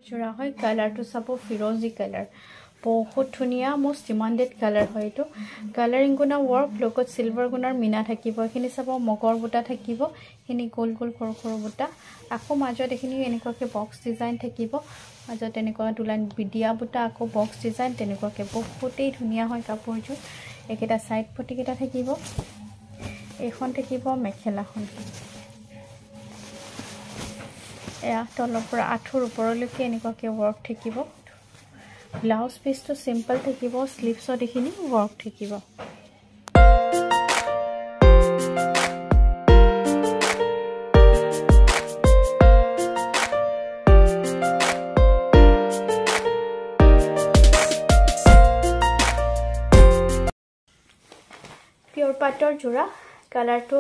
জোৰা হয় কালাৰটো চাব ফিৰোজি কালাৰ বহুত ধুনীয়া মোষ্ট ডিমান্ডেড কালাৰ হয় এইটো কালাৰিং গুণা ৱৰ্ক লগত সিলভাৰ গুণাৰ মিনা থাকিব এখিনি চাব মগৰ বুটা থাকিব এখিনি গোল গোল সৰু সৰু বুটা আকৌ মাজত এখিনি এনেকুৱাকে বক্স ডিজাইন থাকিব মাজত এনেকুৱা দুলাইন বিডিয়া বুটা আকৌ বক্স ডিজাইন তেনেকুৱাকে বহুতেই ধুনীয়া হয় কাপোৰযোৰ একেটা সাইড পটিকেটা থাকিব এখন থাকিব মেখেলাখন এয়া তলৰ পৰা আঠুৰ ওপৰলৈকে এনেকুৱাকে ৱৰ্ক থাকিব ব্লাউজ পিসটো সিম্পল থাকিব স্লিভছত এখিনি ৱৰ্ক থাকিব পিওৰ পাটৰ জোৰা কালাৰটো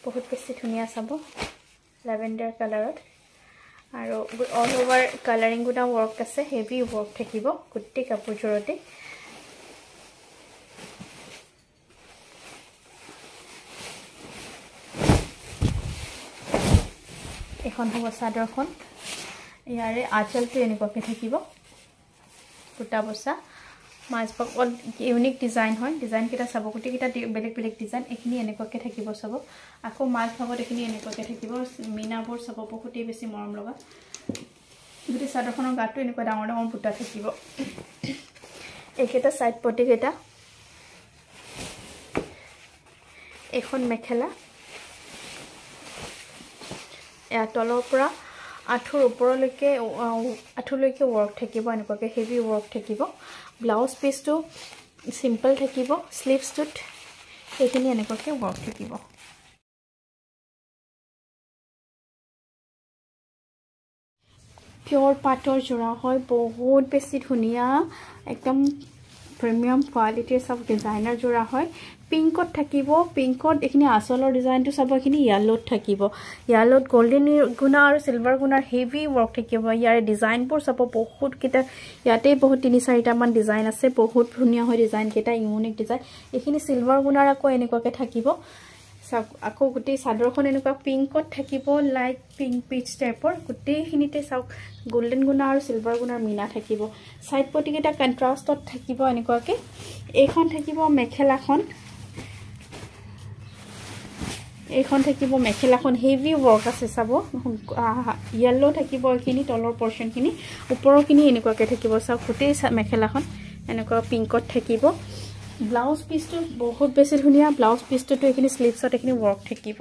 বহুত বেছি ধুনীয়া চাব ল্যাভেন্ডাৰ কালাৰত আৰু অল ওভাৰ কালাৰিং গুনা ৱৰ্ক আছে হেভি ৱৰ্ক থাকিব গুটি কাপোৰজোৰতে এখন হ'ব চাদৰখন ইয়াৰে আঁচলটো এনেকুৱাকে থাকিব কুটা বসা মাজপক অল ইউনিক ডিজাইন হয় ডিজাইন কিটা চাব গুটি কিটা বেলেগ বেলেগ ডিজাইন এখিনি এনেকুৱাকে থাকিব চাব আকৌ মাল ভাগত এখিনি এনেকুৱাকে থাকিব মিনাবোৰ চাব বহুতেই বেছি মৰম লগা গুটি চাদৰখনৰ গাটো এনেকুৱা ডাঙৰ ডাঙৰ বুটা থাকিব একেটা সাইড পটি কেটা এখন মেখেলা এয়া তলৰ পৰা আঠুৰ ওপৰলৈকে আঠুলৈকে ৱৰ্ক থাকিব এনেকুৱাকে হেভি ৱৰ্ক থাকিব ব্লাউজ পিসটো সিম্পল থাকিব স্লিভছটোত এখিনি এনেকুৱাকে ৱৰ্ক থাকিব পিওৰ পাটৰ জোৰা হয় বহুত বেছি ধুনীয়া একদম প্ৰিমিয়াম কোৱালিটিৰ সব ডিজাইনাৰ জোৰা হয় পিংকত থাকিব পিংকত এখিনি আসলৰ ডিজাইনটো চাব এখিনি ইয়ালোত থাকিব ইয়ালোত গোল্ডেন গুণা আৰু সিলভাৰ গুণাৰ হেভি ৱৰ্ক থাকিব ইয়াৰে ডিজাইনবোৰ চাব বহুত কিটা ইয়াতে বহুত 3-4টা মান ডিজাইন আছে বহুত ধুনীয়া হয় ডিজাইন কেটা ইউনিক ডিজাইন এখিনি সিলভাৰ গুণাৰ আকৌ এনেকুৱাকে থাকিব আকৌ গুটি চাদৰখন এনেকুৱা পিংকত থাকিব লাইট পিংক পিচ টাইপৰ গুটিখিনিতে চাওক গোল্ডেন গুণা আৰু সিলভাৰ গুণাৰ মিনা থাকিব সাইড পটিকেটা কন্ট্ৰাষ্টত থাকিব এনেকুৱাকে এইখন থাকিব মেখেলাখন এইখন থাকিব মেখেলাখন হেভি ৱৰ্ক আছে চাব ইয়েলো থাকিব এখিনি তলৰ পৰ্চনখিনি ওপৰখিনি এনেকুৱাকে থাকিব চাওক গুটি মেখেলাখন এনেকুৱা পিংকত থাকিব ব্লাউজ পিসটো বহুত বেছি ধুনীয়া ব্লাউজ পিসটো এখিনি স্লিভছত এখিনি ৱৰ্ক থাকিব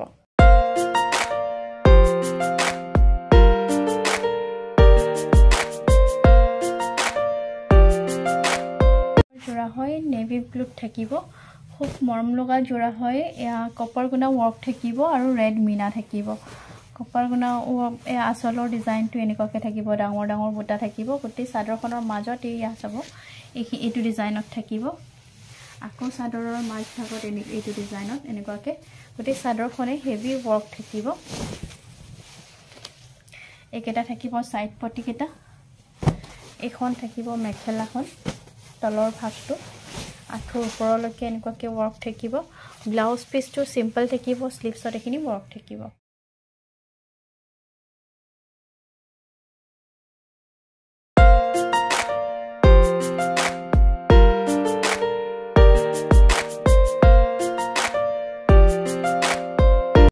জোৰা হয় নেভি ব্লুত থাকিব খুব মৰম লগা জোৰা হয় এয়া কপাৰ গুণা ৱৰ্ক থাকিব আৰু ৰেড মিনা থাকিব কপাৰ গুণা আসলৰ ডিজাইনটো এনেকুৱাকে থাকিব ডাঙৰ ডাঙৰ বুটা থাকিব গুটি চাদৰখনৰ মাজত এই চাব এইটো ডিজাইনত থাকিব আকৌ চাদৰৰ মাজ ভাগত এইটো ডিজাইনত এনেকুৱাকে গুটি চাদৰখনে হেভি ৱৰ্ক থাকিব একেটা থাকিব সাইড পটি কেটা এখন থাকিব মেখেলাখন তলৰ ভাগটো আঠুৰ ওপৰলৈকে এনেকুৱাকে ৱৰ্ক থাকিব ব্লাউজ পিসটো সিম্পল থাকিব স্লিভছত এখিনি ৱৰ্ক থাকিব